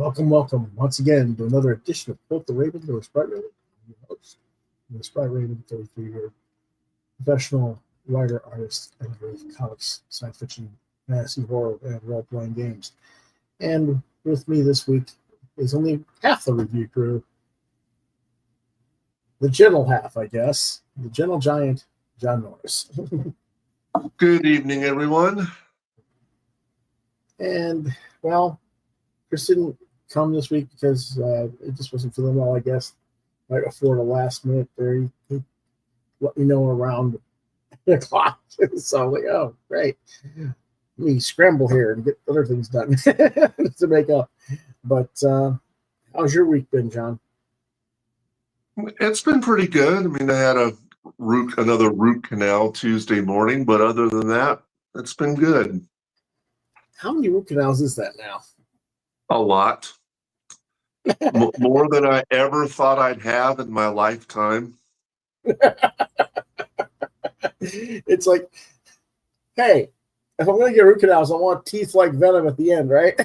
Welcome, welcome once again to another edition of Quoth the Raven, the Sprite Raven. I'm your host, the Sprite Raven, 33-year professional writer, artist, editor of comics, science fiction, fantasy, horror, and role-playing games. And with me this week is only half the review crew. The gentle half, I guess. The gentle giant, John Norris. Good evening, everyone. And, well, Chris didn't come this week because it just wasn't feeling well, I guess. Right before the last minute there, he let me know around 8 o'clock. So I'm like, oh, great. Let me scramble here and get other things done to make up. But how's your week been, John? It's been pretty good. I mean, I had another root canal Tuesday morning, but other than that, it's been good. How many root canals is that now? A lot. More than I ever thought I'd have in my lifetime. It's like, hey, if I'm going to get root canals, I want teeth like Venom at the end, right?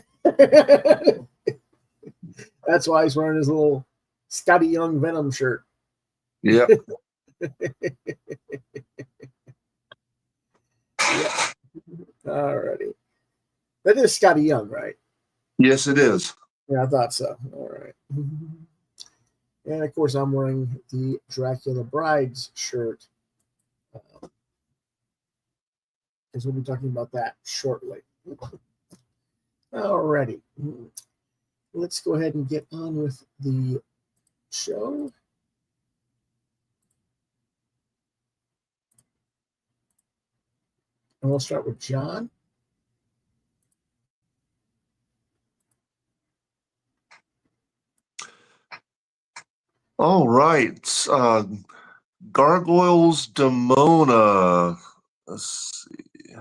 That's why he's wearing his little Scotty Young Venom shirt. Yep. Yeah. Alrighty. That is Scotty Young, right? Yes, it is. Yeah, I thought so. All right. And of course, I'm wearing the Dracula Brides shirt because we'll be talking about that shortly. Alrighty. Let's go ahead and get on with the show. And we'll start with John. All right. Gargoyles, DEMONA. Let's see.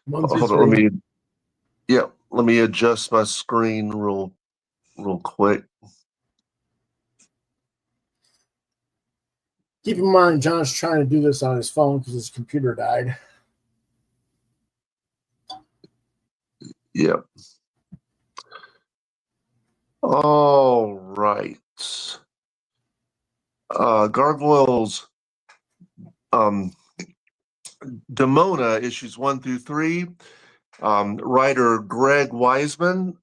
Hold on, let me adjust my screen real quick. Keep in mind, John's trying to do this on his phone because his computer died. Yep. All right. Gargoyles, DEMONA, issues 1 through 3. Writer Greg Wiseman,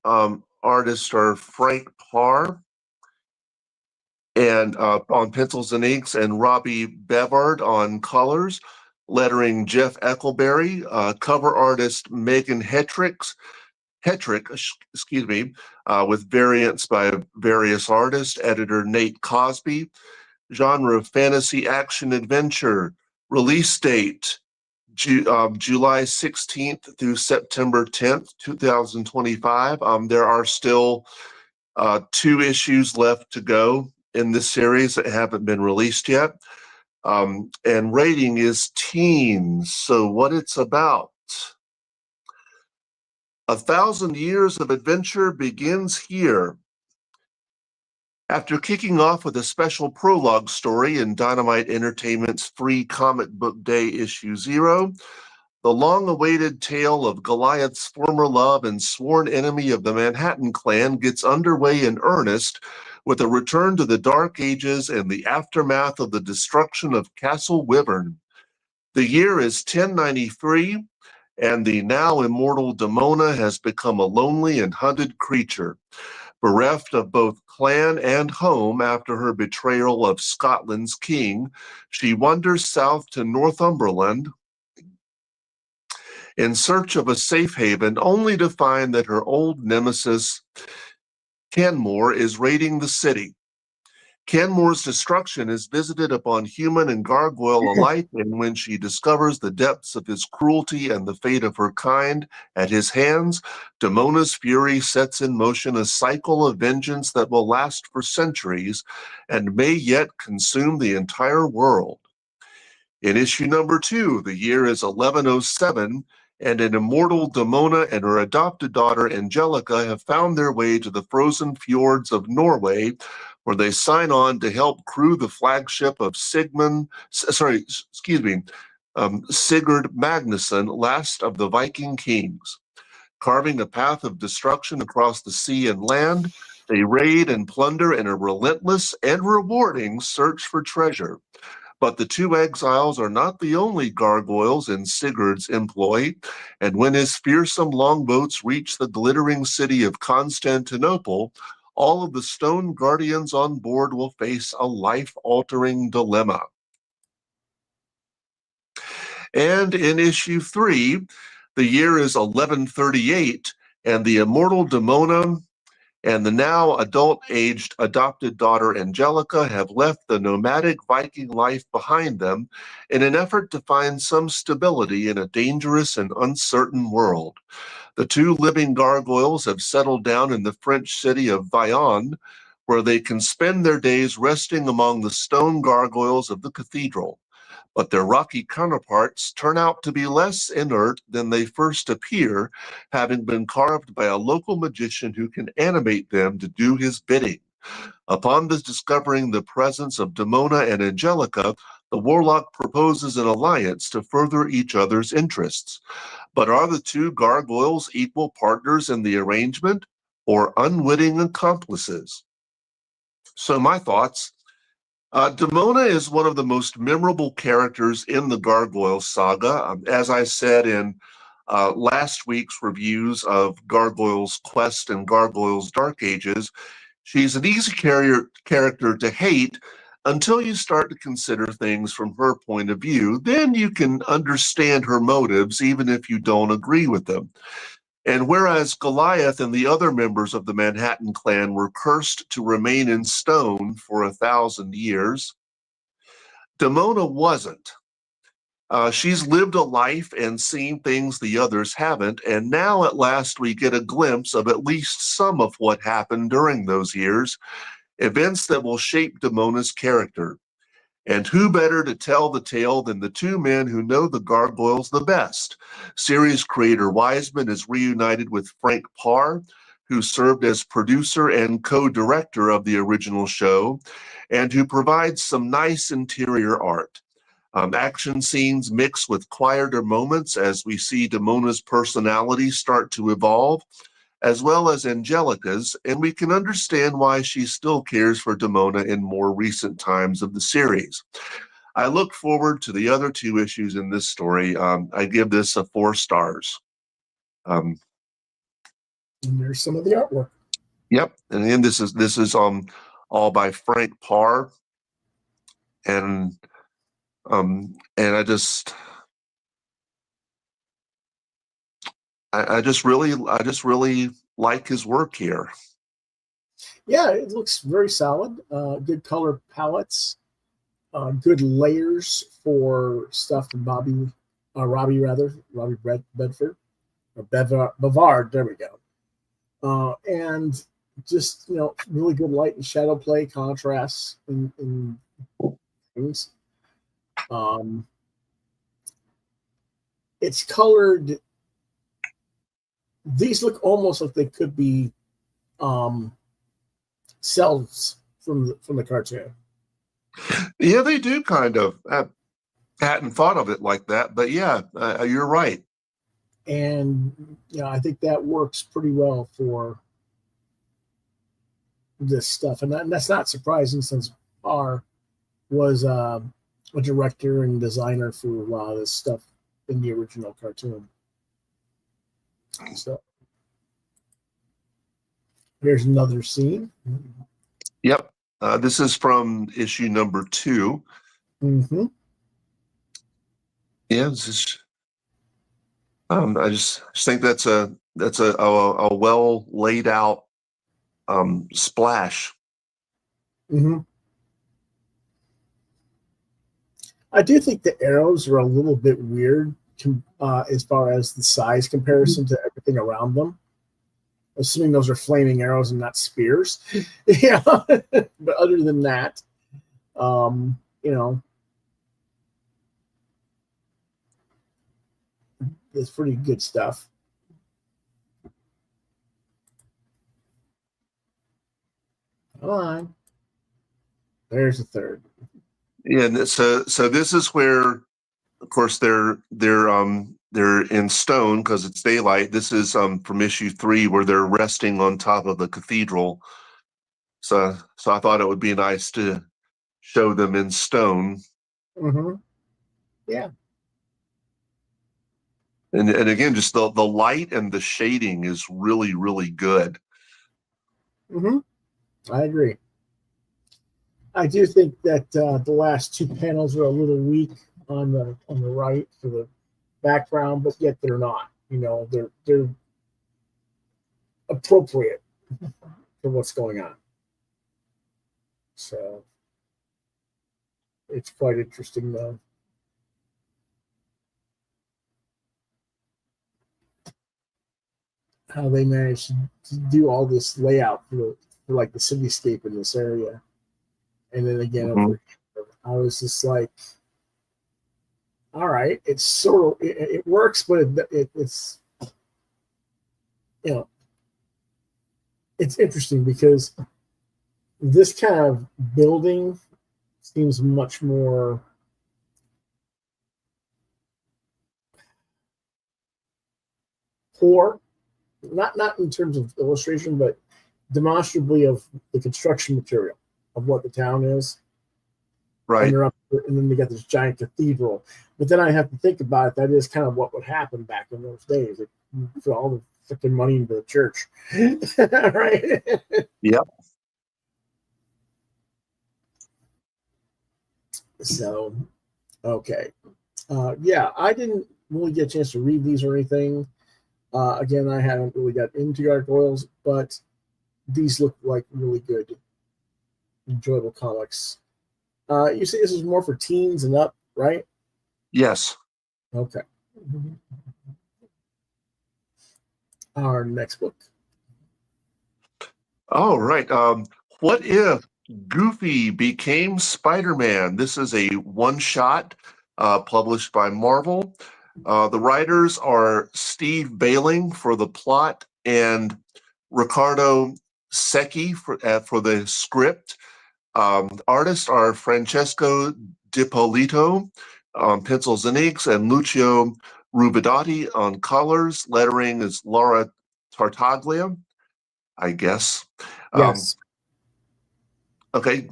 artists are Frank Parr, and on pencils and inks, and Robbie Bevard on colors. Lettering Jeff Eckelberry, cover artist Megan Hetrick, with variants by various artists. Editor Nate Cosby. Genre fantasy action adventure. Release date July 16th through September 10th, 2025. There are still 2 issues left to go in this series that haven't been released yet. And rating is teens. So what it's about. 1,000 years of adventure begins here. After kicking off with a special prologue story in Dynamite Entertainment's free comic book day issue 0, the long-awaited tale of Goliath's former love and sworn enemy of the Manhattan Clan gets underway in earnest with a return to the Dark Ages and the aftermath of the destruction of Castle Wyvern. The year is 1093, and the now immortal DEMONA has become a lonely and hunted creature. Bereft of both clan and home after her betrayal of Scotland's king, she wanders south to Northumberland in search of a safe haven, only to find that her old nemesis, Canmore, is raiding the city. Canmore's destruction is visited upon human and gargoyle alike, and when she discovers the depths of his cruelty and the fate of her kind at his hands, DEMONA's fury sets in motion a cycle of vengeance that will last for centuries and may yet consume the entire world. In issue number 2, the year is 1107, and an immortal DEMONA and her adopted daughter Angelica have found their way to the frozen fjords of Norway, where they sign on to help crew the flagship of Sigurd Magnusson, last of the Viking kings. Carving a path of destruction across the sea and land, they raid and plunder in a relentless and rewarding search for treasure. But the two exiles are not the only gargoyles in Sigurd's employ, and when his fearsome longboats reach the glittering city of Constantinople, all of the stone guardians on board will face a life-altering dilemma. And in issue 3, the year is 1138, and the immortal DEMONA and the now adult-aged adopted daughter Angelica have left the nomadic Viking life behind them in an effort to find some stability in a dangerous and uncertain world. The two living gargoyles have settled down in the French city of Vion, where they can spend their days resting among the stone gargoyles of the cathedral. But their rocky counterparts turn out to be less inert than they first appear, having been carved by a local magician who can animate them to do his bidding. Upon discovering the presence of DEMONA and Angelica, the warlock proposes an alliance to further each other's interests. But are the two gargoyles equal partners in the arrangement, or unwitting accomplices? So my thoughts. DEMONA is one of the most memorable characters in the Gargoyle saga. As I said in last week's reviews of Gargoyle's Quest and Gargoyle's Dark Ages, she's an easy character to hate until you start to consider things from her point of view. Then you can understand her motives, even if you don't agree with them. And whereas Goliath and the other members of the Manhattan clan were cursed to remain in stone for 1,000 years, DEMONA wasn't. She's lived a life and seen things the others haven't, and now at last we get a glimpse of at least some of what happened during those years, events that will shape DEMONA's character. And who better to tell the tale than the two men who know the gargoyles the best? Series creator Wiseman is reunited with Frank Parr, who served as producer and co-director of the original show, and who provides some nice interior art. Action scenes mix with quieter moments as we see DEMONA's personality start to evolve, as well as Angelica's, and we can understand why she still cares for DEMONA in more recent times of the series. I look forward to the other two issues in this story. I give this a 4 stars. And there's some of the artwork. Yep, and then this is all by Frank Parr, and I just really like his work here. Yeah, it looks very solid. Good color palettes, good layers for stuff from Robbie Bedford, or Bavard. There we go. And just really good light and shadow play, contrasts in things. It's colored. These look almost like they could be cells from the cartoon. Yeah, they do kind of. I hadn't thought of it like that, but yeah, you're right. And I think that works pretty well for this stuff, and that's not surprising since Parr was a director and designer for a lot of this stuff in the original cartoon. So here's another scene. Yep. This is from issue number 2. Mm-hmm. Yeah, this is. I just think that's a well laid out splash. Mm-hmm. I do think the arrows are a little bit weird as far as the size comparison to everything around them. Assuming those are flaming arrows and not spears. Yeah. But other than that, it's pretty good stuff. Come on. There's a third. Yeah, and so this is where, of course, they're they're in stone because it's daylight. This is from issue 3 where they're resting on top of the cathedral. So I thought it would be nice to show them in stone. Mm-hmm. Yeah. And again, just the light and the shading is really, really good. Mm-hmm. I agree. I do think that the last 2 panels are a little weak on the right for the background, but yet they're not. You know, they're appropriate for what's going on. So it's quite interesting, though. How they managed to do all this layout for like the cityscape in this area, and then again over here, I was just like, all right, it's sort of it works, but it's you know it's interesting because this kind of building seems much more poor, not in terms of illustration, but demonstrably of the construction material of what the town is. Right. And they're up, and then they got this giant cathedral. But then I have to think about it. That is kind of what would happen back in those days. It put all the freaking money into the church, right? Yep. So, okay, yeah, I didn't really get a chance to read these or anything. Again, I haven't really got into Gargoyles, but these look like really good, enjoyable comics. You say this is more for teens and up, right? Yes. Okay. Our next book. All right. What if Goofy became Spider-Man? This is a one-shot published by Marvel. The writers are Steve Bailing for the plot and Riccardo Secchi for the script. Artists are Francesco Dipolito on pencils and inks and Lucio Rubidotti on colors. Lettering is Laura Tartaglia, I guess. Yes. Okay.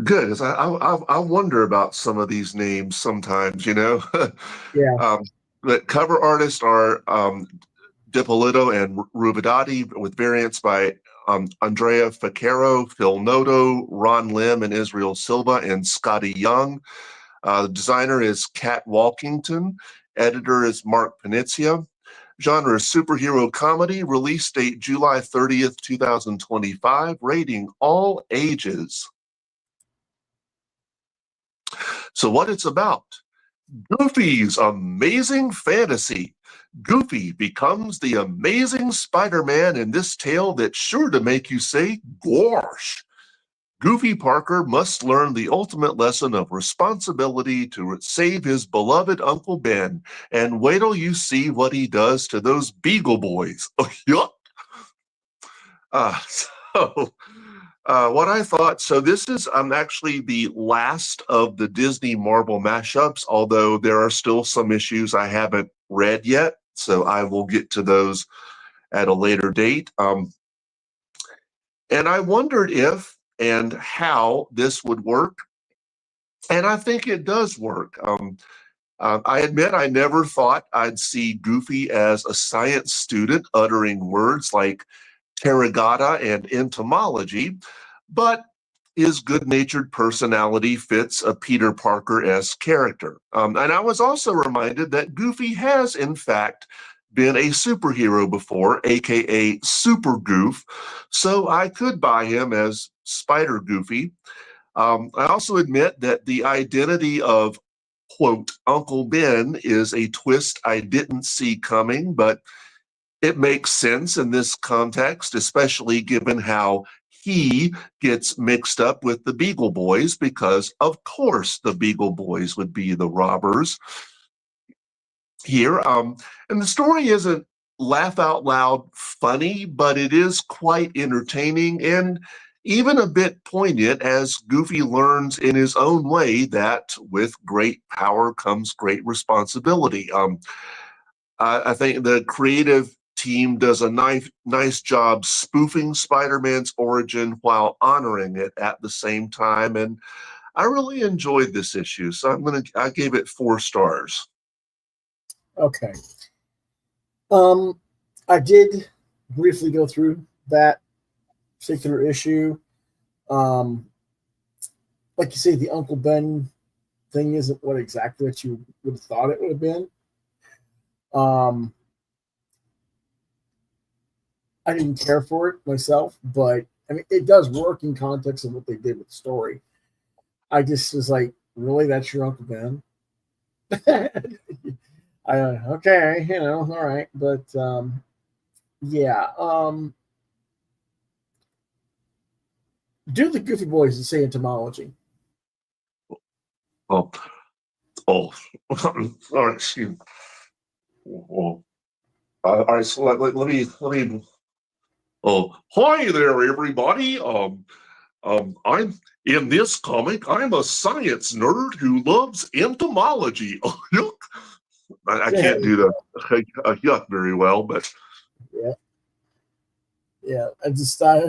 Good. I wonder about some of these names sometimes, you know. Yeah. But cover artists are Dipolito and Rubidotti with variants by Andrea Vaccaro, Phil Noto, Ron Lim, and Israel Silva, and Scotty Young. The designer is Kat Walkington. Editor is Mark Panizia. Genre is superhero comedy. Release date July 30th, 2025. Rating all ages. So what it's about. Goofy's Amazing Fantasy. Goofy becomes the amazing Spider-Man in this tale that's sure to make you say, gosh. Goofy Parker must learn the ultimate lesson of responsibility to save his beloved Uncle Ben, and wait till you see what he does to those Beagle Boys. Oh, yuck. What I thought, so this is actually the last of the Disney Marvel mashups, although there are still some issues I haven't read yet, so I will get to those at a later date. And I wondered if and how this would work, and I think it does work. I admit I never thought I'd see Goofy as a science student uttering words like Terragata and entomology, but his good-natured personality fits a Peter Parker-esque character. And I was also reminded that Goofy has, in fact, been a superhero before, aka Super Goof, so I could buy him as Spider Goofy. I also admit that the identity of, quote, Uncle Ben is a twist I didn't see coming, but it makes sense in this context, especially given how he gets mixed up with the Beagle Boys, because of course the Beagle Boys would be the robbers here. And the story isn't laugh out loud funny, but it is quite entertaining, and even a bit poignant as Goofy learns in his own way that with great power comes great responsibility. I think the creative team does a nice job spoofing Spider-Man's origin while honoring it at the same time, and I really enjoyed this issue, so I gave it 4 stars. Okay. I did briefly go through that particular issue. Like you say, the Uncle Ben thing isn't what exactly that you would have thought it would have been. I didn't care for it myself, but I mean, it does work in context of what they did with the story. I just was like, really, that's your Uncle Ben? Okay, you know, all right, but yeah. Do the Goofy Boys and say entomology? Oh, all right, excuse me. All right, so let me. Oh, hi there, everybody. I'm in this comic. I'm a science nerd who loves entomology. Yuck. I can't do the yuck very well, but yeah. I just thought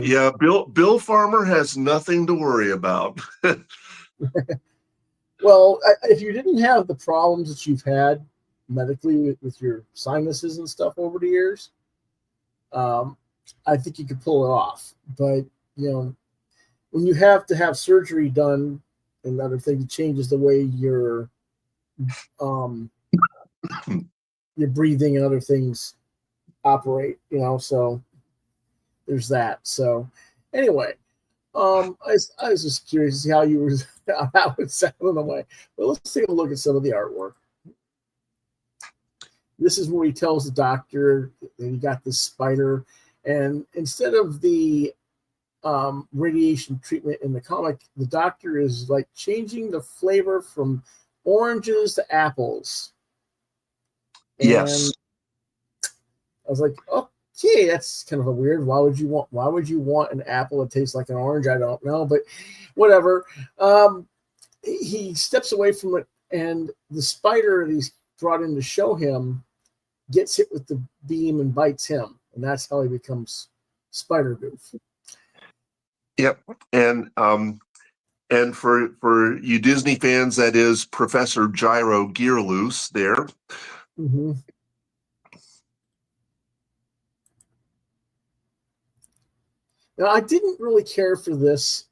yeah. Bill Farmer has nothing to worry about. Well, if you didn't have the problems that you've had medically with your sinuses and stuff over the years, I think you could pull it off. But you know, when you have to have surgery done and other things, it changes the way your breathing and other things operate. You know, so there's that. So anyway, I was just curious to see how you were how it sounded away. But let's take a look at some of the artwork. This is where he tells the doctor that he got this spider, and instead of the radiation treatment in the comic, the doctor is like changing the flavor from oranges to apples. Yes. And I was like, okay, that's kind of a weird. Why would you want an apple that tastes like an orange? I don't know, but whatever. He steps away from it, and the spider that he's brought in to show him gets hit with the beam and bites him, and that's how he becomes Spider-Goof. Yep, and for you Disney fans, that is Professor Gyro Gearloose there. Mm-hmm. Now, I didn't really care for this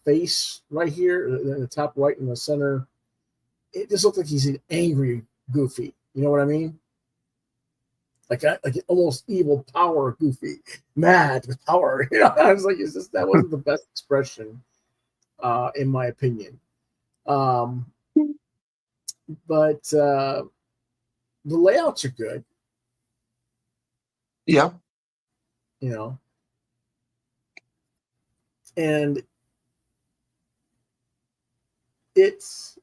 face right here in the top right in the center. It just looked like he's an angry Goofy. You know what I mean? Like almost evil power Goofy, mad with power. You know, I was like, that wasn't the best expression, in my opinion. But the layouts are good. Yeah. You know, and it's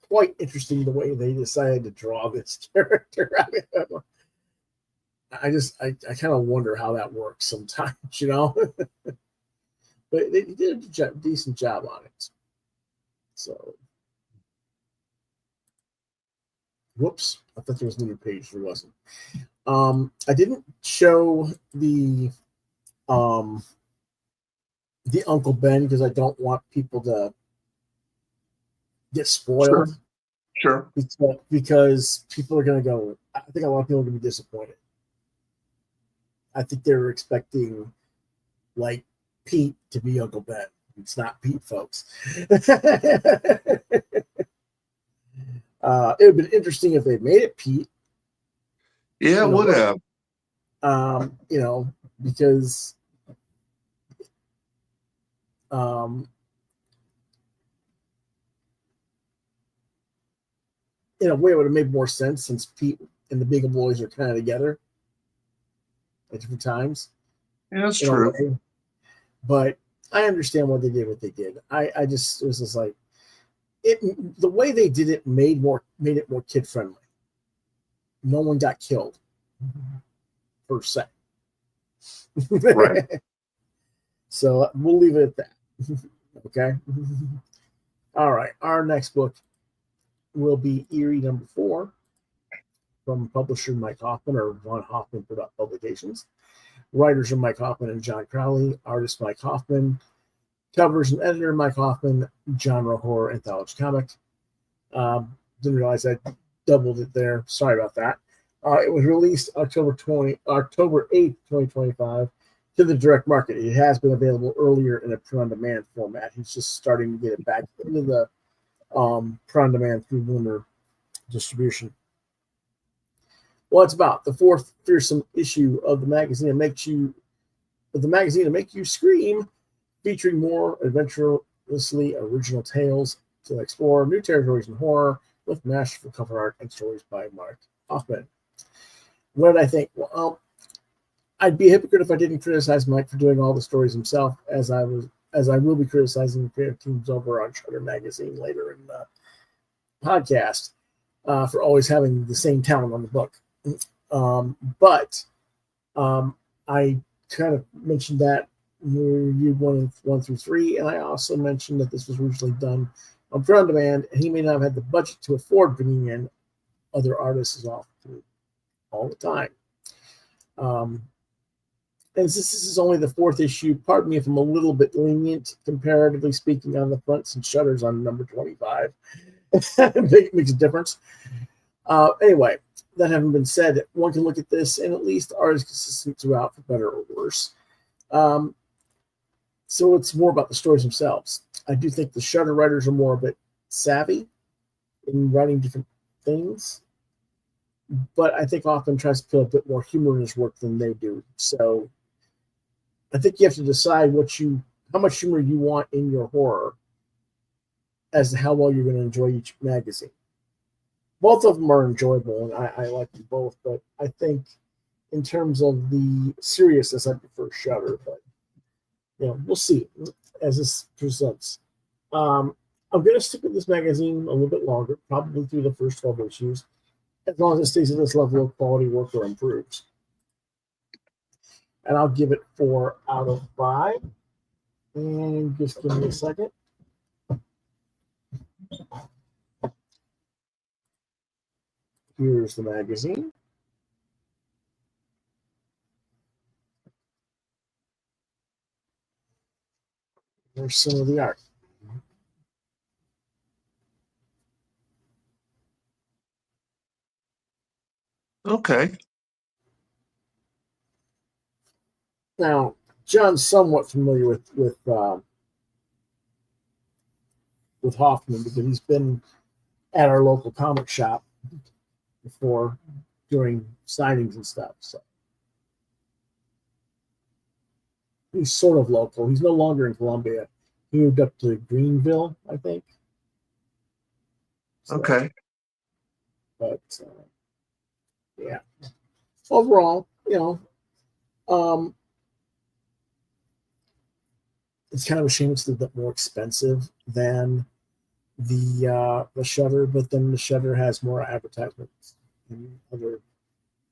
quite interesting the way they decided to draw this character. I kind of wonder how that works sometimes, you know. But they did a decent job on it. So, whoops, I thought there was a new page. There wasn't. I didn't show the Uncle Ben because I don't want people to get spoiled. Sure. Because people are going to go. I think a lot of people are going to be disappointed. I think they were expecting like Pete to be Uncle Ben. It's not Pete, folks. It would have been interesting if they made it Pete. Yeah, it would have. You know, because in a way, it would have made more sense since Pete and the Big Boys are kind of together at different times. Yeah, that's true. But I understand why they did what they did. I just it was just like the way they did it made it more kid friendly. No one got killed per se. Right. So we'll leave it at that. Okay. All right. Our next book will be EYRIE #4 from publisher Mike Hoffman or Von Hoffman Publications. Writers are Mike Hoffman and John Crowley. Artist Mike Hoffman. Covers and editor Mike Hoffman. Genre horror anthology comic. Didn't realize I doubled it there. Sorry about that. It was released October 8th, 2025 to the direct market. It has been available earlier in a print-on-demand format. He's just starting to get it back into the print-on-demand through Lunar distribution. Well, it's about the fourth fearsome issue of the magazine to make you scream, featuring more adventurously original tales to explore new territories in horror with masterful cover art and stories by Mark Hoffman. What did I think? Well, I'd be a hypocrite if I didn't criticize Mike for doing all the stories himself, as I will be criticizing the creative teams over on Shudder magazine later in the podcast for always having the same talent on the book. But I kind of mentioned that we reviewed 1 through 3, and I also mentioned that this was originally done on print on demand, and he may not have had the budget to afford bringing in other artists all the time. And since this is only the fourth issue, pardon me if I'm a little bit lenient, comparatively speaking, on the front, since Shudder's on number 25. It makes a difference. Anyway, that having been said, one can look at this, and at least the art is consistent throughout, for better or worse. So it's more about the stories themselves. I do think the Shudder writers are more a bit savvy in writing different things, but I think Hoffman tries to put a bit more humor in his work than they do. So I think you have to decide how much humor you want in your horror as to how well you're going to enjoy each magazine. Both of them are enjoyable, and I like them both, but I think in terms of the seriousness, I prefer Shudder, but we'll see as this presents. I'm going to stick with this magazine a little bit longer, probably through the first 12 issues, as long as it stays at this level of quality work or improves. And I'll give it 4 out of 5. And just give me a second. Here's the magazine. There's some of the art. Okay. Now, John's somewhat familiar with Hoffman because he's been at our local comic shop before during signings and stuff. So he's sort of local. He's no longer in Columbia. He moved up to Greenville, I think. So, Okay. But yeah, overall, it's kind of a shame it's a little bit more expensive than the Shudder, but then the Shudder has more advertisements and other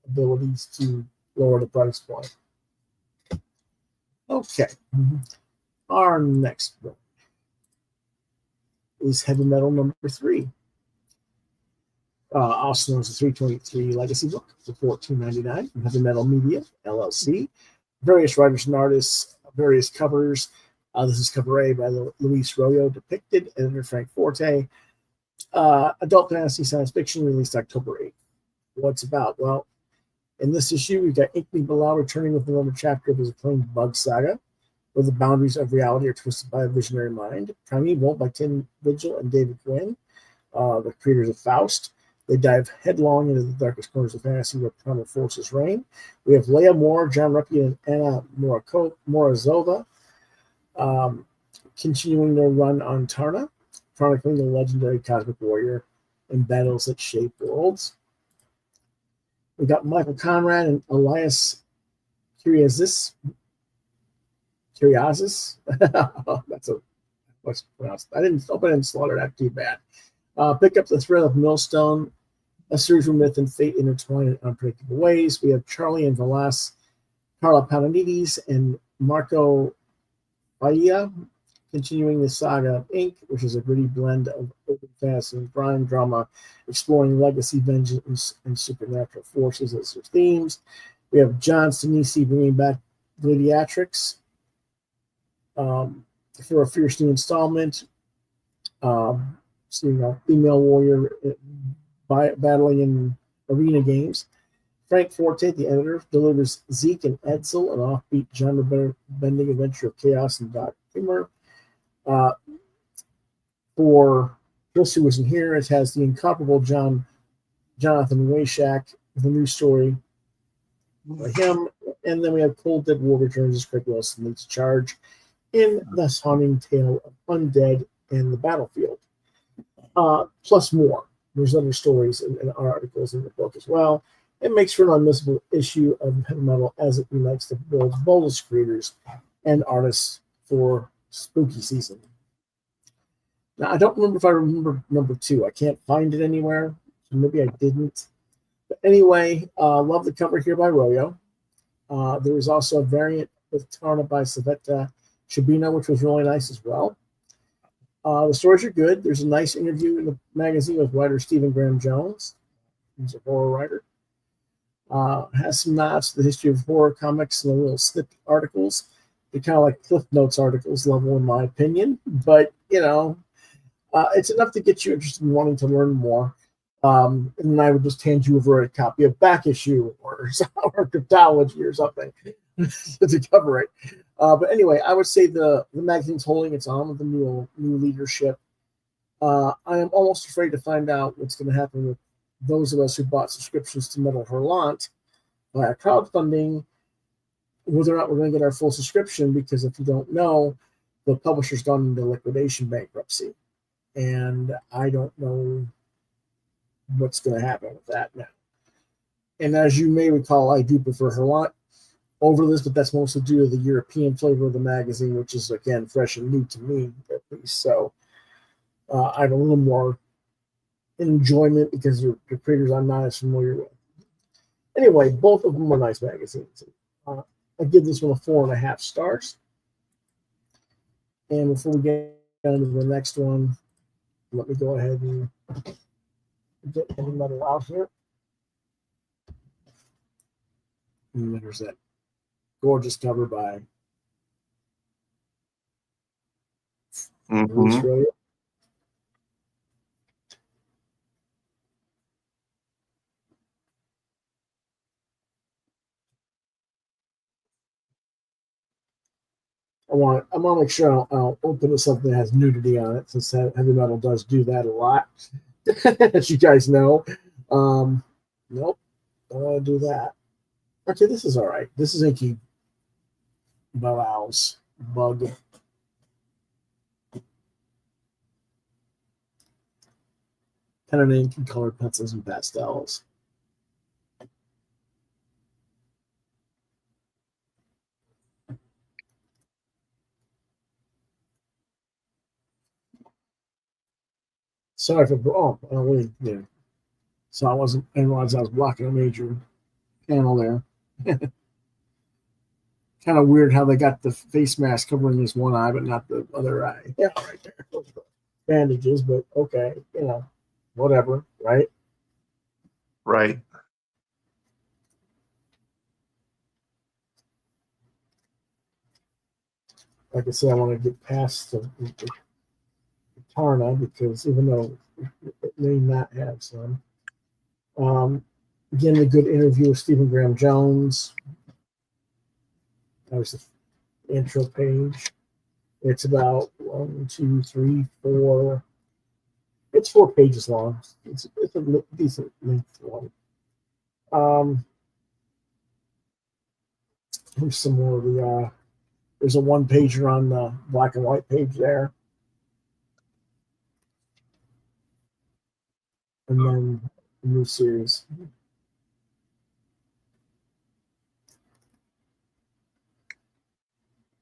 abilities to lower the price point. Okay. Our next book is Heavy Metal #3. Also known as the 323 Legacy book for $14.99 from Heavy Metal Media, LLC. Various writers and artists, various covers. This is cover A by Luis Royo, depicted, editor Frank Forte. Adult fantasy science fiction, released October 8th. What's about? Well, in this issue, we've got Inkling Bilal returning with another chapter of his acclaimed Bug Saga, where the boundaries of reality are twisted by a visionary mind. Primeval by Tim Vigil and David Quinn, the creators of Faust. They dive headlong into the darkest corners of fantasy where primal forces reign. We have Leah Moore, John Ruppy, and Anna Morozova continuing their run on Tarna, chronicling the legendary cosmic warrior and battles that shape worlds. We got Michael Conrad and Elias Kyriazis. That's what's pronounced. I didn't slaughter that too bad. Pick up the thread of Millstone, a series where myth and fate intertwine in unpredictable ways. We have Charlie and Velas Carla Pananides and Marco Bahia, continuing the saga of Ink, which is a gritty blend of open fantasy and crime drama, exploring legacy, vengeance, and supernatural forces as their themes. We have John Sinisi bringing back Gladiatrix for a fierce new installment. Female warrior battling in arena games. Frank Forte, the editor, delivers Zeke and Edsel, an offbeat genre-bending adventure of chaos and dark humor. For Chris, who wasn't here, it has the incomparable Jonathan Wayshak with a new story by him. And then we have Cold Dead War returns as Craig Wilson leads charge in the haunting tale of undead and the battlefield. Plus more. There's other stories and articles in the book as well. It makes for an unmissable issue of heavy metal as it unites the world's boldest creators and artists for spooky season. Now, I don't remember if I remember number 2. I can't find it anywhere, so maybe I didn't. But anyway, love the cover here by Royo. There was also a variant with Tarna by Savetta Shabina, which was really nice as well. The stories are good. There's a nice interview in the magazine with writer Stephen Graham Jones. He's a horror writer. Has some nods to the history of horror comics and a little snippet articles. They're kind of like Cliff Notes articles level, in my opinion. But, it's enough to get you interested in wanting to learn more. And then I would just hand you over a copy of Back Issue or Cryptology or something to cover it. But anyway, I would say the magazine's holding its own with the new leadership. I am almost afraid to find out what's going to happen with those of us who bought subscriptions to Metal Hurlant via crowdfunding, whether or not we're going to get our full subscription, because if you don't know, the publisher's gone into liquidation bankruptcy. And I don't know what's going to happen with that now. And as you may recall, I do prefer Hurlant over this, but that's mostly due to the European flavor of the magazine, which is, again, fresh and new to me, at least. So I have a little more enjoyment because the creators I'm not as familiar with. Anyway, both of them are nice magazines. I give this one a 4.5 stars. And before we get down to the next one, let me go ahead and get any metal out here. And there's that gorgeous cover by Australia. I want to make sure I'll open with something that has nudity on it, since heavy metal does do that a lot, as you guys know. Nope, don't want to do that. Okay, this is all right. This is Inky Bauhaus Bug. Pen and ink and colored pencils and pastels. Sorry for so I wasn't. I realized I was blocking a major panel there. Kind of weird how they got the face mask covering this one eye, but not the other eye. Yeah, right there. Those are bandages, but okay, whatever, right? Right. Like I said, I want to get past the Tarna, because even though it may not have some. Again, a good interview with Stephen Graham Jones. That was the intro page. It's about 1, 2, 3, 4. It's 4 pages long. It's a decent length one. Here's some more of the. There's a 1-pager on the black and white page there. And then a new series.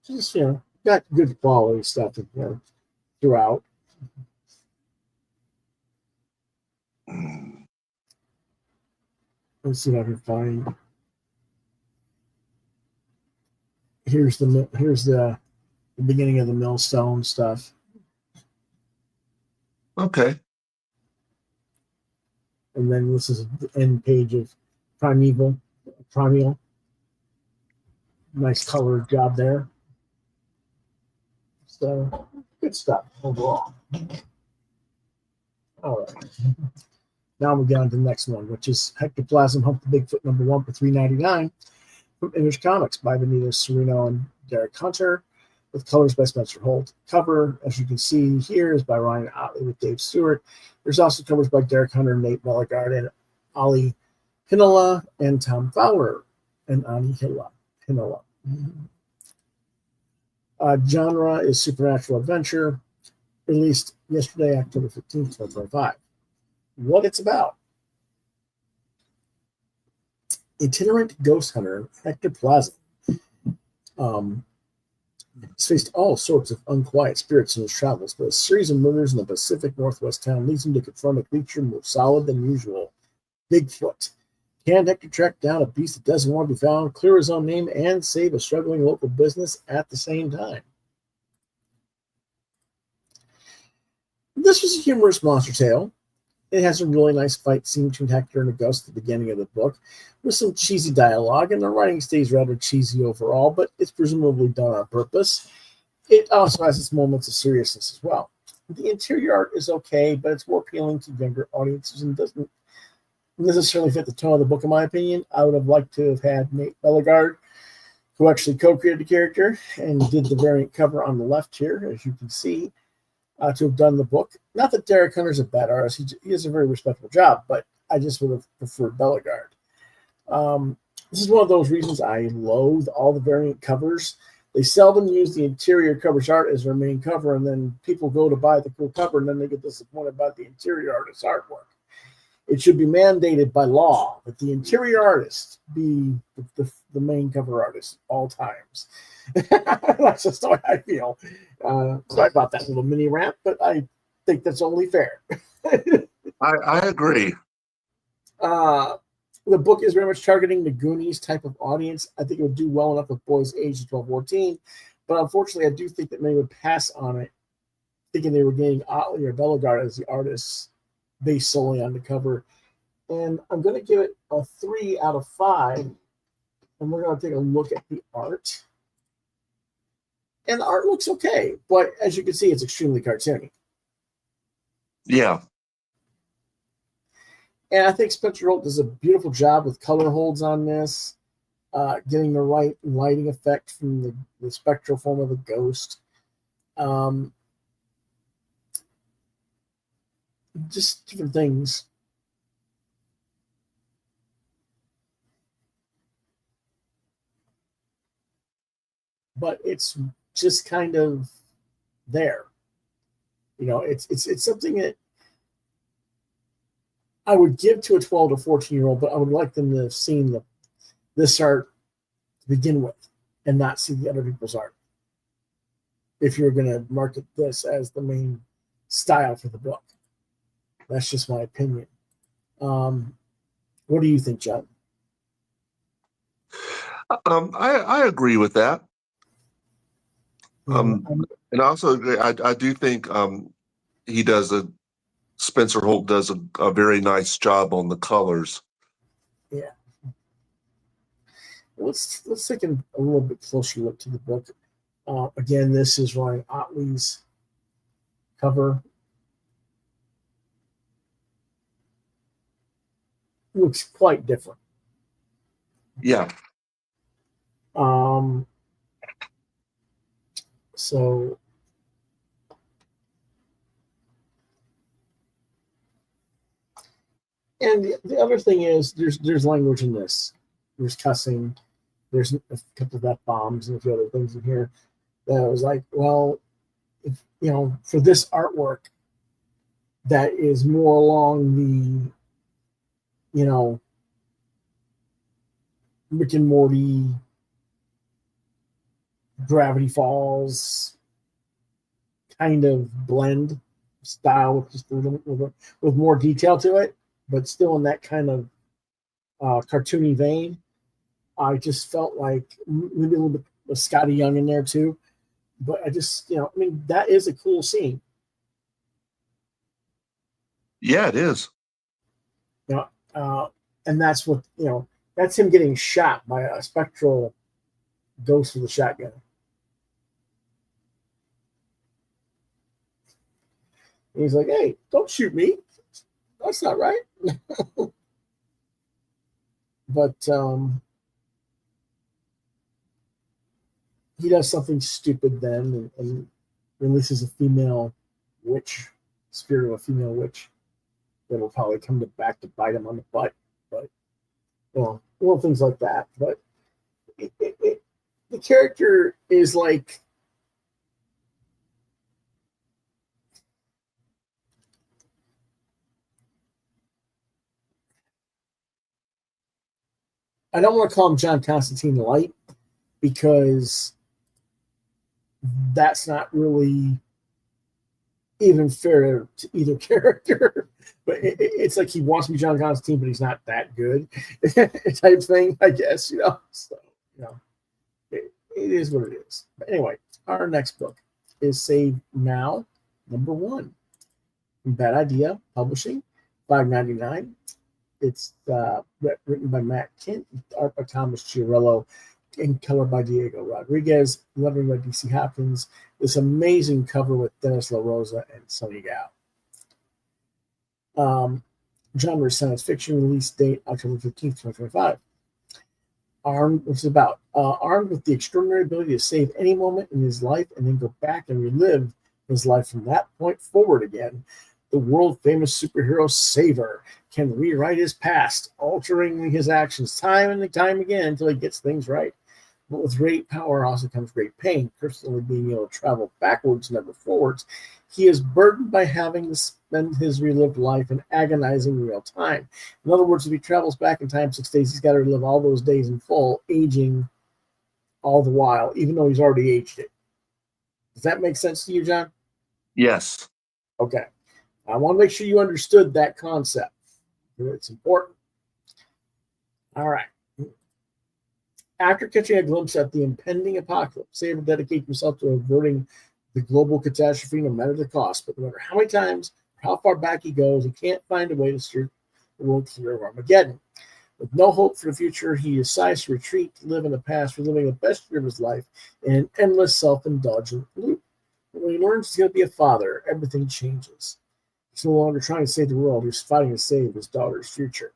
Just, got good quality stuff throughout. Let's see if I can find. here's the beginning of the millstone stuff. Okay. And then this is the end page of Primeval. Nice color job there. So good stuff overall. All right. Now we get on to the next one, which is Hector PLASM Hump the Bigfoot #1 for $3.99 from Image Comics by Benito Sereno and Derek Hunter, with colors by Spencer Holt. Cover, as you can see here, is by Ryan Otley with Dave Stewart. There's also covers by Derek Hunter, Nate Bellegard, and Ali Hinola, and Tom Fowler, and Ani Hinola. Genre is supernatural adventure, released yesterday, October 15th, 2025. What it's about: itinerant ghost hunter Hector PLASM has faced all sorts of unquiet spirits in his travels, but a series of murders in the Pacific Northwest town leads him to confront a creature more solid than usual, Bigfoot. Can Hector track down a beast that doesn't want to be found, clear his own name, and save a struggling local business at the same time? This was a humorous monster tale. It has a really nice fight scene between Hector and a ghost at the beginning of the book, with some cheesy dialogue, and the writing stays rather cheesy overall, but it's presumably done on purpose. It also has its moments of seriousness as well. The interior art is okay, but it's more appealing to younger audiences and doesn't necessarily fit the tone of the book, in my opinion. I would have liked to have had Nate Bellegard, who actually co-created the character and did the variant cover on the left here, as you can see, to have done the book. Not that Derek Hunter's a bad artist. He does a very respectable job, but I just would have preferred Bellegard. This is one of those reasons I loathe all the variant covers. They seldom use the interior cover's art as their main cover, and then people go to buy the cool cover, and then they get disappointed about the interior artist's artwork. It should be mandated by law that the interior artist be the main cover artist at all times. That's just the way I feel. Sorry about that little mini rant, but I think that's only fair. I agree. The book is very much targeting the Goonies type of audience. I think it would do well enough with boys aged 12, 14, but unfortunately, I do think that many would pass on it, thinking they were getting Otley or Bellegard as the artists based solely on the cover. And I'm going to give it a 3 out of 5, and we're going to take a look at the art. And the art looks okay, but as you can see, it's extremely cartoony. Yeah. And I think Spencer Holt does a beautiful job with color holds on this, getting the right lighting effect from the spectral form of the ghost. Just different things. But it's just kind of there. You know, it's something that I would give to a 12 to 14-year-old, but I would like them to have seen this art to begin with and not see the other people's art, if you're going to market this as the main style for the book. That's just my opinion. What do you think, John? I agree with that. And I also agree. I do think Spencer Holt does a very nice job on the colors. Yeah. Let's take a little bit closer look to the book. Again, this is Ryan Otley's cover. Looks quite different. Yeah. So and the other thing is there's language in this. There's cussing. There's a couple of F-bombs and a few other things in here that I was like, well, if, you know, for this artwork that is more along the, you know, Rick and Morty, Gravity Falls kind of blend style with just a little with more detail to it, but still in that kind of cartoony vein. I just felt like maybe a little bit with Scotty Young in there too. But I just, I mean, that is a cool scene. Yeah, it is. And that's what, that's him getting shot by a spectral ghost with a shotgun. And he's like, hey, don't shoot me. That's not right. But he does something stupid then and releases a female witch, spirit of a female witch that will probably come back to bite him on the butt. But, little things like that. But the character is like, I don't want to call him John Constantine Light because that's not really even fair to either character. But it's like he wants to be John Constantine, but he's not that good type thing, I guess, So, it is what it is. But anyway, our next book is Save Now, #1. Bad Idea Publishing, $5.99. It's written by Matt Kent, art by Thomas Chiarello, and color by Diego Rodriguez, lettering by DC Hopkins. This amazing cover with Dennis La Rosa and Sonny Gao. Genre science fiction, release date October 15th, 2025. Armed with the extraordinary ability to save any moment in his life and then go back and relive his life from that point forward again, the world-famous superhero Saver can rewrite his past, altering his actions time and time again until he gets things right. But with great power also comes great pain. Personally being able to travel backwards, never forwards, he is burdened by having to spend his relived life in agonizing real time. In other words, if he travels back in time 6 days, he's got to relive all those days in full, aging all the while, even though he's already aged it. Does that make sense to you, John? Yes. Okay. I want to make sure you understood that concept. It's important. All right. After catching a glimpse at the impending apocalypse, Saber dedicates himself to averting the global catastrophe no matter the cost. But no matter how many times or how far back he goes, he can't find a way to steer the world clear of Armageddon. With no hope for the future, he decides to retreat to live in the past, reliving the best year of his life in an endless self-indulgent loop. But when he learns he's going to be a father, everything changes. He's no longer trying to save the world. He's fighting to save his daughter's future.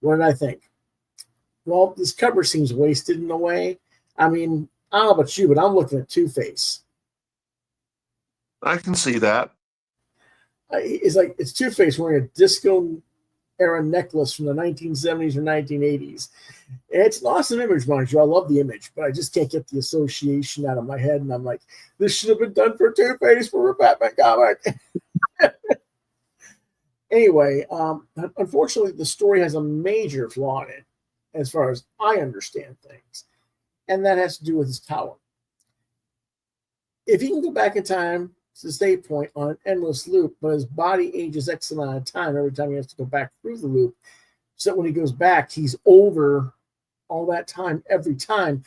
What did I think? Well, this cover seems wasted in a way. I mean, I don't know about you, but I'm looking at Two-Face. I can see that. It's Two-Face wearing a disco-era necklace from the 1970s or 1980s. And it's an awesome image, mind you. I love the image, but I just can't get the association out of my head. And I'm like, this should have been done for Two-Face for a Batman comic. Anyway, unfortunately, the story has a major flaw in it, as far as I understand things, and that has to do with his power. If he can go back in time to the state point on an endless loop, but his body ages X amount of time every time he has to go back through the loop, so that when he goes back, he's over all that time every time,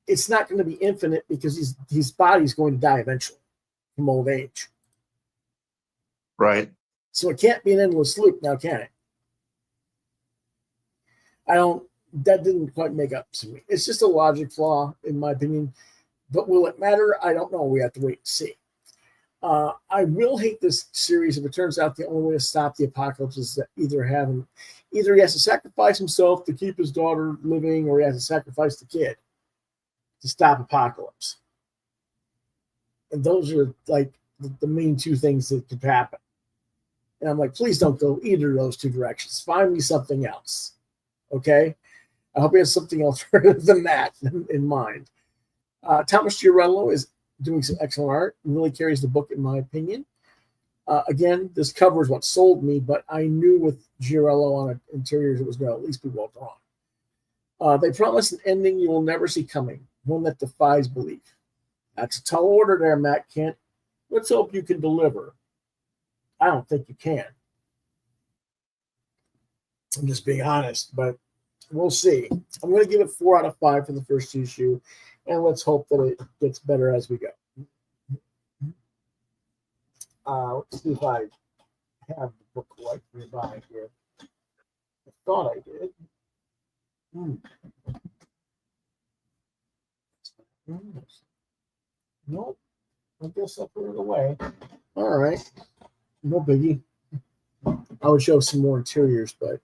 it's not going to be infinite because his body's going to die eventually from old age. Right. So it can't be an endless loop now, can it? That didn't quite make up to me. It's just a logic flaw, in my opinion. But will it matter? I don't know. We have to wait and see. I will hate this series if it turns out the only way to stop the apocalypse is that either he has to sacrifice himself to keep his daughter living, or he has to sacrifice the kid to stop apocalypse. And those are like the main two things that could happen. And I'm like, please don't go either of those two directions. Find me something else. Okay? I hope he has something alternative than that in mind. Thomas Chiarello is doing some excellent art and really carries the book, in my opinion. Again, this cover is what sold me, but I knew with Chiarello on it, interiors it was going to at least be well drawn. They promise an ending you will never see coming, one that defies belief. That's a tall order there, Matt Kent. Let's hope you can deliver. I don't think you can. I'm just being honest, but we'll see. I'm going to give it 4 out of 5 for the first issue, And let's hope that it gets better as we go. Let's see if I have the book right nearby here. I thought I did. Nope. I guess I put it away. All right. No biggie. I would show some more interiors, but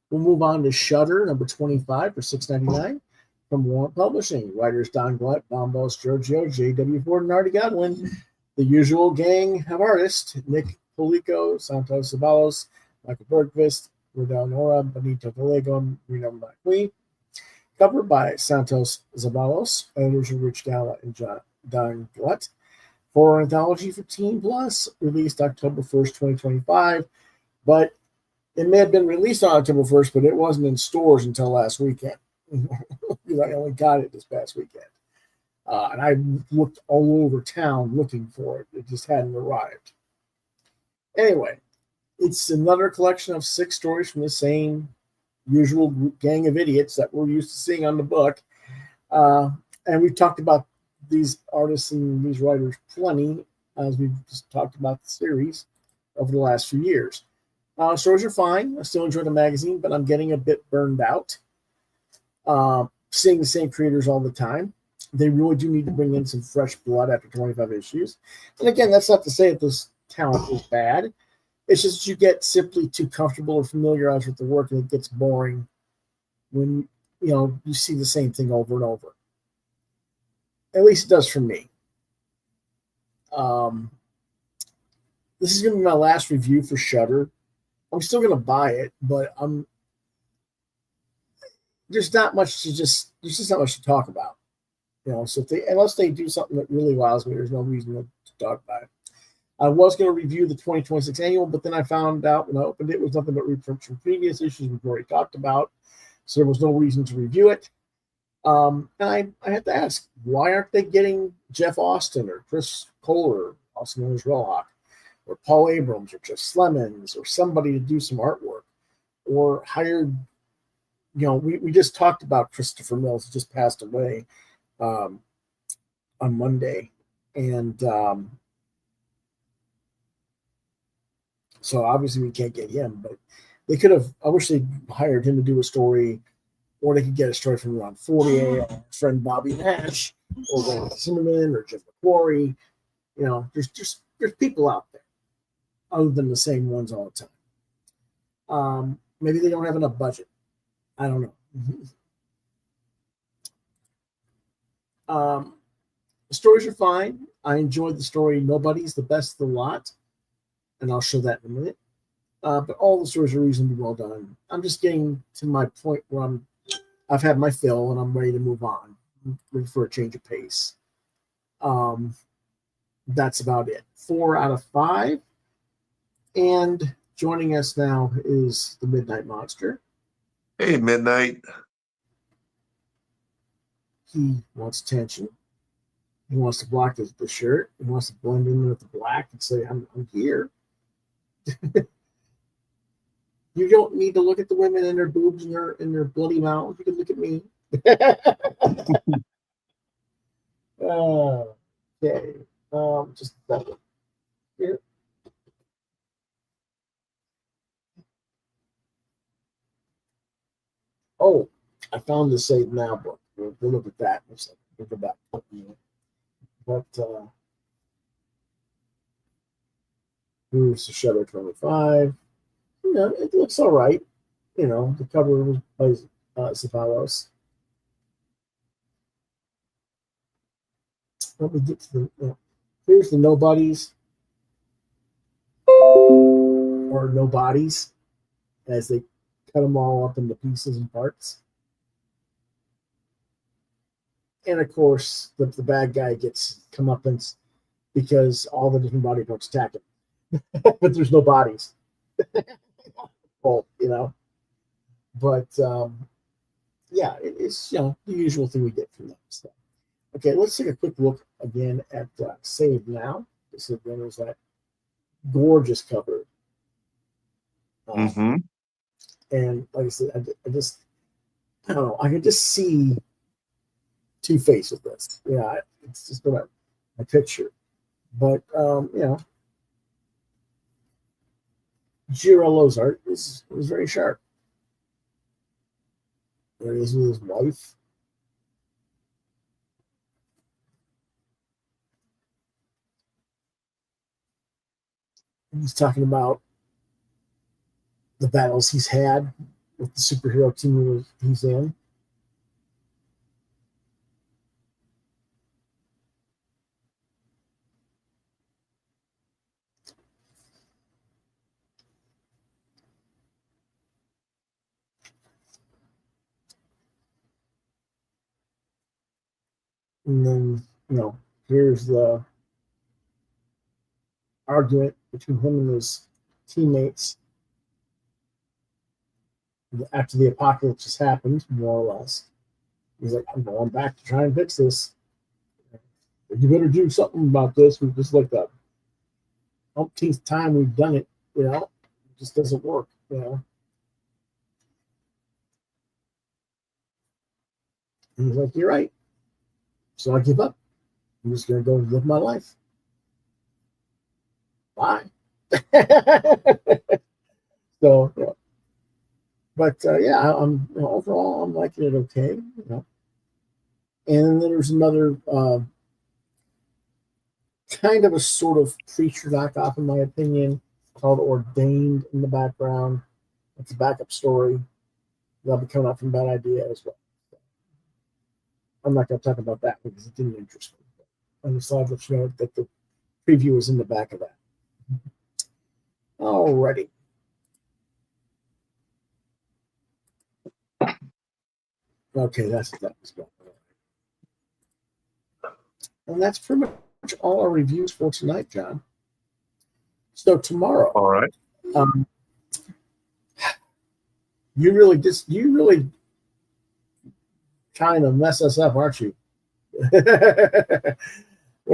we'll move on to Shudder, number 25 for $6.99 from Warrant Publishing. Writers Don Glutt, Bombos, Giorgio, J.W. Ford, and Artie Godwin. The usual gang of artists: Nick Polico, Santos Zabalos, Michael Bergquist, Rodel Nora, Benito Gallego, and Reno McQueen. Covered by Santos Zabalos, editors are Rich Gala and Don Glutt. Horror anthology for Teen Plus, released October 1st, 2025. But it may have been released on October 1st, but it wasn't in stores until last weekend. Because I only got it this past weekend. And I looked all over town looking for it. It just hadn't arrived. Anyway, it's another collection of 6 stories from the same usual gang of idiots that we're used to seeing on the book. And we've talked about these artists and these writers plenty as we've just talked about the series over the last few years. Stories are fine. I still enjoy the magazine, but I'm getting a bit burned out. Seeing the same creators all the time. They really do need to bring in some fresh blood after 25 issues. And again, that's not to say that this talent is bad. It's just you get simply too comfortable or familiarized with the work, and it gets boring when you see the same thing over and over. At least it does for me. This is going to be my last review for Shudder. I'm still going to buy it, but there's not much there's just not much to talk about. So unless they do something that really wows me, there's no reason to talk about it. I was going to review the 2026 annual, but then I found out when I opened it, was nothing but reprints from previous issues we've already talked about. So there was no reason to review it. And I had to ask, why aren't they getting Jeff Austin or Chris Kohler, also known as Relhawk, or Paul Abrams or Jeff Slemons or somebody to do some artwork, or hired, we just talked about Christopher Mills, who just passed away on Monday. And so obviously we can't get him, but they could have, I wish they hired him to do a story, or they could get a story from Ron Fortier, or our friend Bobby Nash, or Randy Zimmerman, or Jeff McQuarrie. There's people out there other than the same ones all the time. Maybe they don't have enough budget. I don't know. The stories are fine. I enjoyed the story Nobody's the Best of the Lot, and I'll show that in a minute. But all the stories are reasonably well done. I'm just getting to my point where I've had my fill and I'm ready to move on. I'm ready for a change of pace. That's about it. 4 out of 5. And joining us now is the Midnight Monster. Hey, Midnight. He wants attention. He wants to block the shirt. He wants to blend in with the black and say, I'm here. You don't need to look at the women and their boobs and their bloody mouths. You can look at me. Okay. Just a second. Here. Oh, I found the Save Now book. We'll look at that in a second. We'll go back. But here's the Shudder 25. It looks all right. The cover was by Zabalos. Let me get to here's the Nobodies, or Nobodies, as they cut them all up into pieces and parts. And of course, the bad guy gets comeuppance because all the different body parts attack him. But there's no bodies. But yeah, it's the usual thing we get from them. So, okay, let's take a quick look again at Save Now. This again is that gorgeous cover. And like I said, I don't know, I can just see Two-Face with this. Yeah, it's just what I picture. But, you know, Girello's art is very sharp. There he is with his wife. And he's talking about the battles he's had with the superhero team he's in. And then, you know, here's the argument between him and his teammates after the apocalypse has happened, more or less. He's like, I'm going back to try and fix this. You better do something about this. We've just like the umpteenth time we've done it, you know, it just doesn't work, you know. And he's like, you're right. So I give up. I'm just going to go live my life. Bye. So, yeah. But yeah, I'm, you know, overall I'm liking it okay, you know. And then there's another kind of a sort of preacher knockoff, in my opinion, called Ordained in the background. It's a backup story. That'll be coming out from Bad Idea as well. So I'm not going to talk about that because it didn't interest me. I just thought I'd let you know that the preview is in the back of that. Alrighty. Okay, that was going on. And that's pretty much all our reviews for tonight, John. So tomorrow, All right. You really trying to mess us up, aren't you? What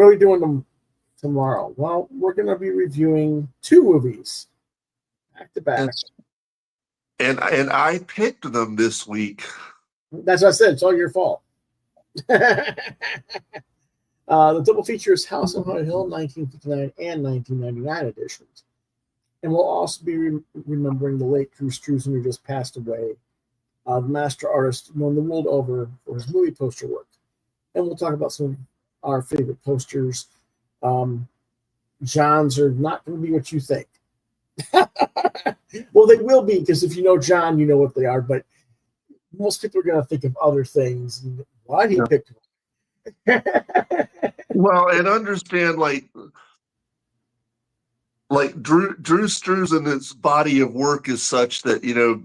are we doing tomorrow? Well, we're going to be reviewing 2 movies back to back. And I picked them this week. That's what I said. It's all your fault. The double feature is House on Haunted Hill 1959 and 1999 editions. And we'll also be remembering the late Drew Struzan, who just passed away, the master artist known the world over for his movie poster work. And we'll talk about some of our favorite posters. John's are not going to be what you think. Well, they will be, because if you know John, you know what they are. But most people are going to think of other things. Why he picked them? Well, and understand, like Drew Struzan's body of work is such that, you know,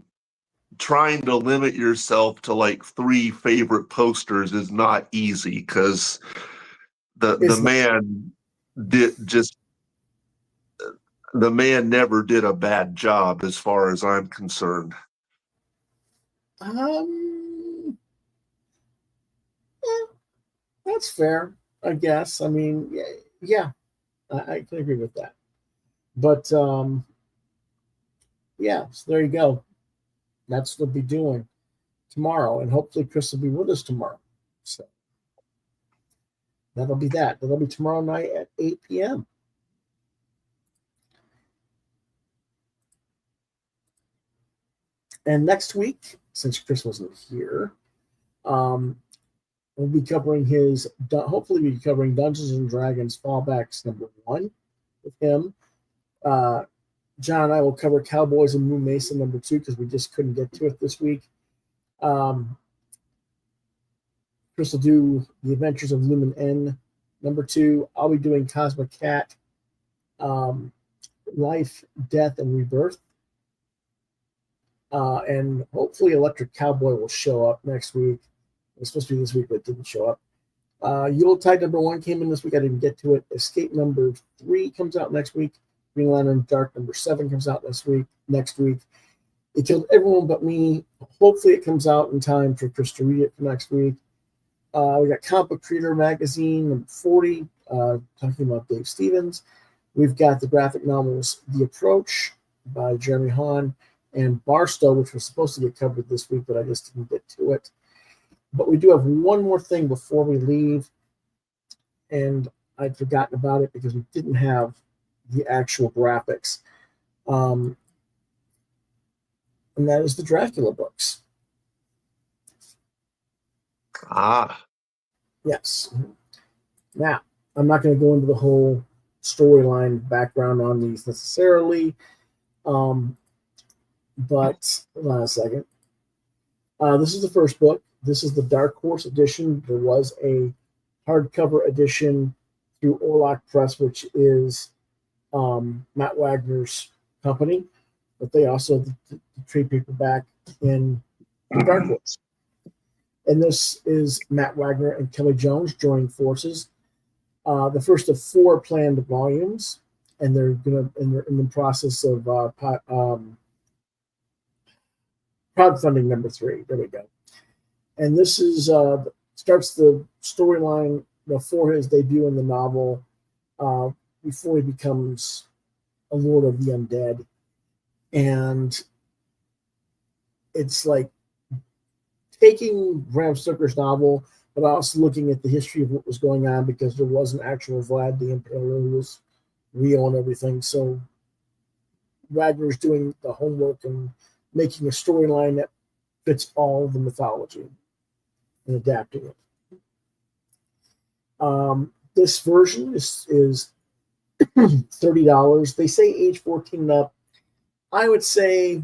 trying to limit yourself to like 3 favorite posters is not easy, because the man never did a bad job as far as I'm concerned. That's fair, I guess. I mean, yeah, I can agree with that. But yeah, so there you go. That's what we'll be doing tomorrow, and hopefully Chris will be with us tomorrow. So that'll be that. That'll be tomorrow night at 8 p.m. And next week, since Chris wasn't here, we'll be covering hopefully we'll be covering Dungeons and Dragons Fallbacks #1 with him. John and I will cover Cowboys and Moon Mesa #2 because we just couldn't get to it this week. Chris will do The Adventures of Lumen N #2. I'll be doing Cosmic Cat, Life, Death, and Rebirth. And hopefully Electric Cowboy will show up next week. It was supposed to be this week, but it didn't show up. Yuletide #1 came in this week. I didn't get to it. Escape #3 comes out next week. Green Lantern Dark #7 comes out next week. It Killed Everyone But Me. Hopefully it comes out in time for Chris to read it for next week. We got Comic Book Creator Magazine #40, talking about Dave Stevens. We've got the graphic novels The Approach by Jeremy Hahn and Barstow, which was supposed to get covered this week, but I just didn't get to it. But we do have one more thing before we leave, and I'd forgotten about it because we didn't have the actual graphics. And that is the Dracula books. Ah. Yes. Now, I'm not going to go into the whole storyline background on these necessarily, but hold on a second. This is the first book. This is the Dark Horse edition. There was a hardcover edition through Orlok Press, which is Matt Wagner's company, but they also have the trade paperback in the Dark Horse. And this is Matt Wagner and Kelly Jones joining forces. The first of 4 planned volumes, and they're in the process of crowdfunding number 3. There we go. And this is starts the storyline before his debut in the novel, before he becomes a Lord of the Undead, and it's like taking Bram Stoker's novel, but also looking at the history of what was going on, because there was an actual Vlad the Impaler who was real and everything. So Wagner's doing the homework and making a storyline that fits all the mythology and adapting it. This version is $30. They say age 14 and up. I would say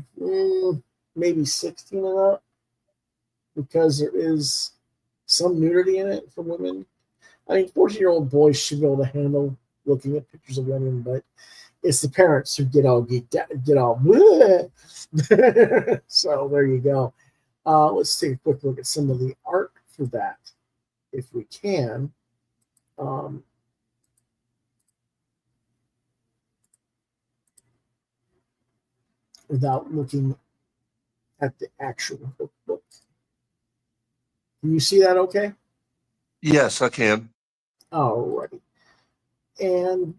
maybe 16 and up, because there is some nudity in it for women. I mean, 14-year-old boys should be able to handle looking at pictures of women, but it's the parents who get all geeked out, get all bleh. So there you go. Let's take a quick look at some of the art for that, if we can. Without looking at the actual book. Can you see that okay? Yes, I can. All right. And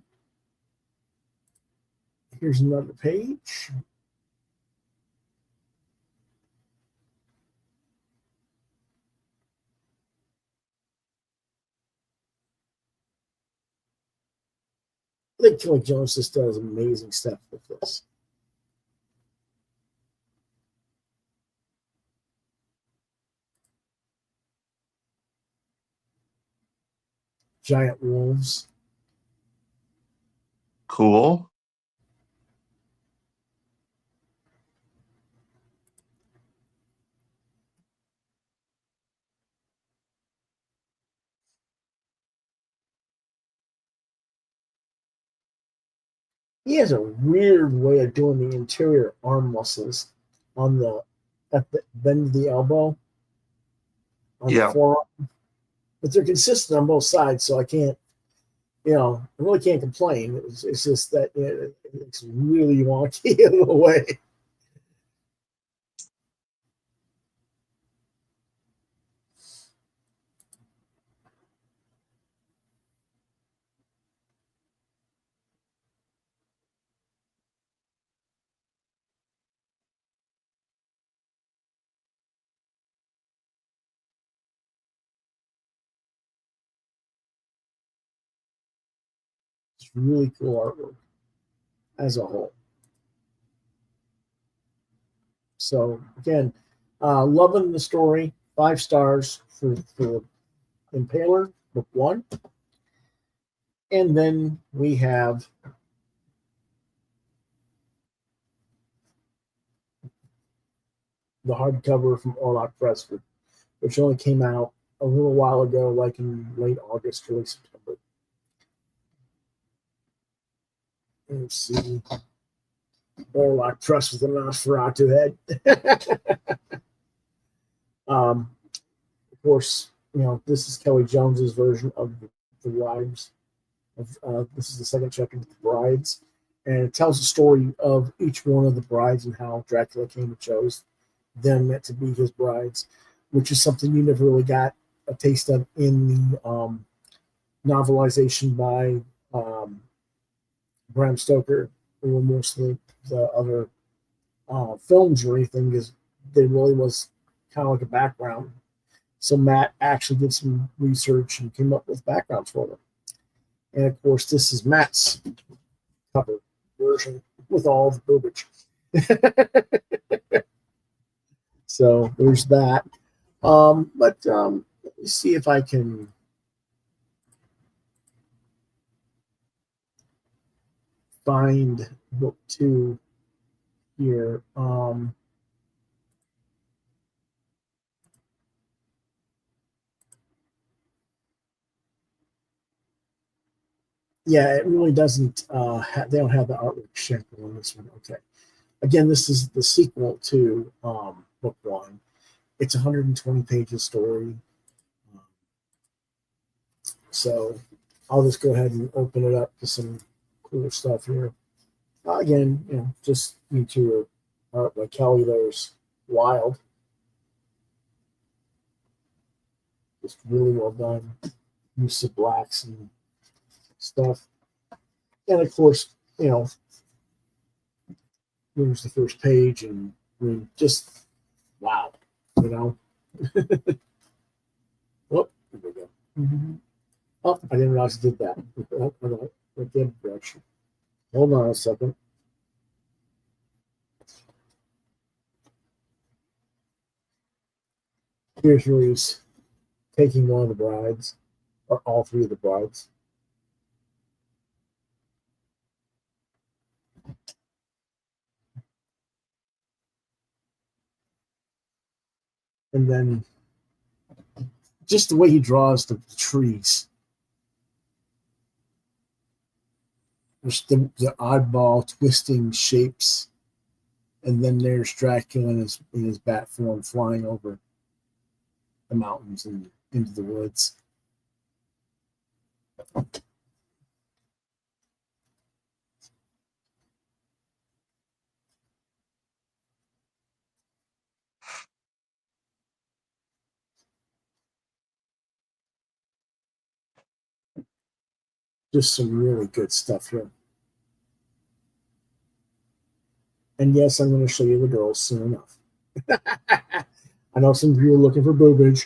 here's another page. I think Kelly Jones just does amazing stuff with this. Giant wolves. Cool. He has a weird way of doing the interior arm muscles on the at the bend of the elbow on the forearm, but they're consistent on both sides, so I can't, I really can't complain. It's just that it's really wonky in a way. It's really cool artwork as a whole. So again, loving the story. 5 stars for Impaler, book 1. And then we have the hardcover from Orlok Press, which only came out a little while ago, like in late August, early September. Let's see. Orlok Press with a Nosferatu head. Of course, this is Kelly Jones's version of the Wives. This is the second chapter of the Brides, and it tells the story of each one of the brides and how Dracula came and chose them meant to be his brides, which is something you never really got a taste of in the novelization by Bram Stoker, or most of the other films or anything, is there really was kind of like a background So Matt actually did some research and came up with backgrounds for them. And of course, this is Matt's cover version with all the verbiage. So there's that. But let me see if I can find book 2 here. Yeah, it really doesn't. They don't have the artwork sample on this one. Okay. Again, this is the sequel to book 1. It's 120 pages story. So I'll just go ahead and open it up to some cool stuff here. Again, you know, just into art by Kelly. There's wild. Just really well done. Use of blacks and stuff. And of course, you know, here's the first page, and I mean, just wow, you know. Oh, here we go. Oh, I didn't realize I did that. Oh, no, went the other direction. Hold on a second. Here's where he's taking one of the brides, or all 3 of the brides. And then just the way he draws the trees. There's the oddball twisting shapes. And then there's Dracula in his bat form flying over the mountains and into the woods. Just some really good stuff here. And yes, I'm going to show you the girls soon enough. I know some of you are looking for boobage.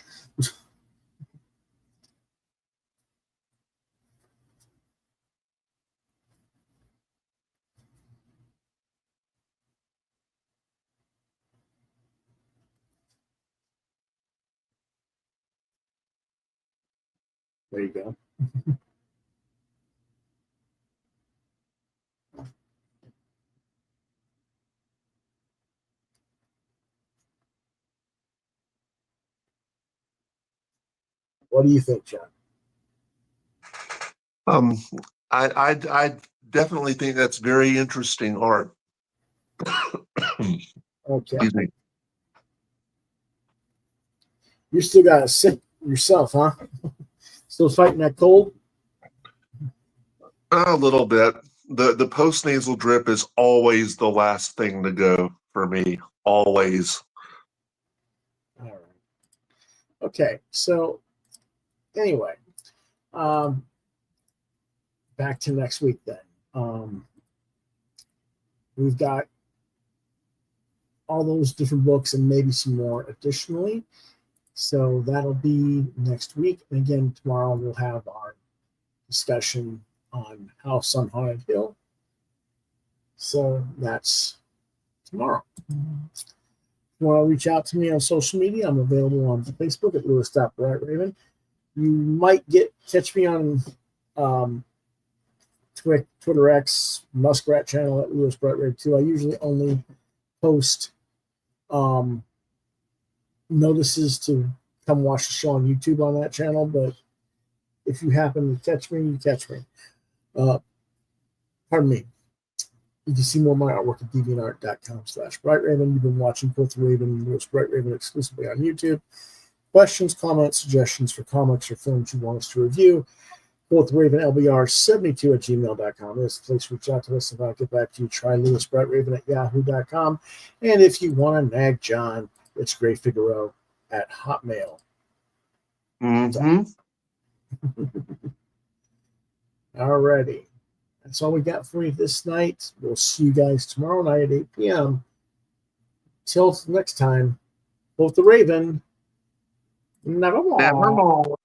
There you go. What do you think, John? I definitely think that's very interesting art. Okay. Excuse me. You still got to sit yourself, huh? Still fighting that cold? A little bit. The post nasal drip is always the last thing to go for me. Always. All right. Okay. So anyway, back to next week then. We've got all those different books and maybe some more additionally. So that'll be next week. And again, tomorrow we'll have our discussion on House on Haunted Hill. So that's tomorrow. If you want to reach out to me on social media, I'm available on Facebook at Lewis.BrightRaven. You might catch me on Twitter X, Muskrat channel at Lewis Brightraven 2. I usually only post notices to come watch the show on YouTube on that channel, but if you happen to catch me, you catch me. Pardon me. You can see more of my artwork at deviantart.com/BrightRaven. You've been watching Quoth Raven and Lewis Brightraven exclusively on YouTube. Questions, comments, suggestions for comics or films you want us to review, QuothRavenLBR72@gmail.com. This place to reach out to us. If I get back to you, try LewisBrightRaven@yahoo.com. And if you want to nag John, it's Gray Figaro at Hotmail. Alrighty. That's all we got for you this night. We'll see you guys tomorrow night at 8 p.m. Till next time, Quoth the Raven. Nevermore. Nevermore.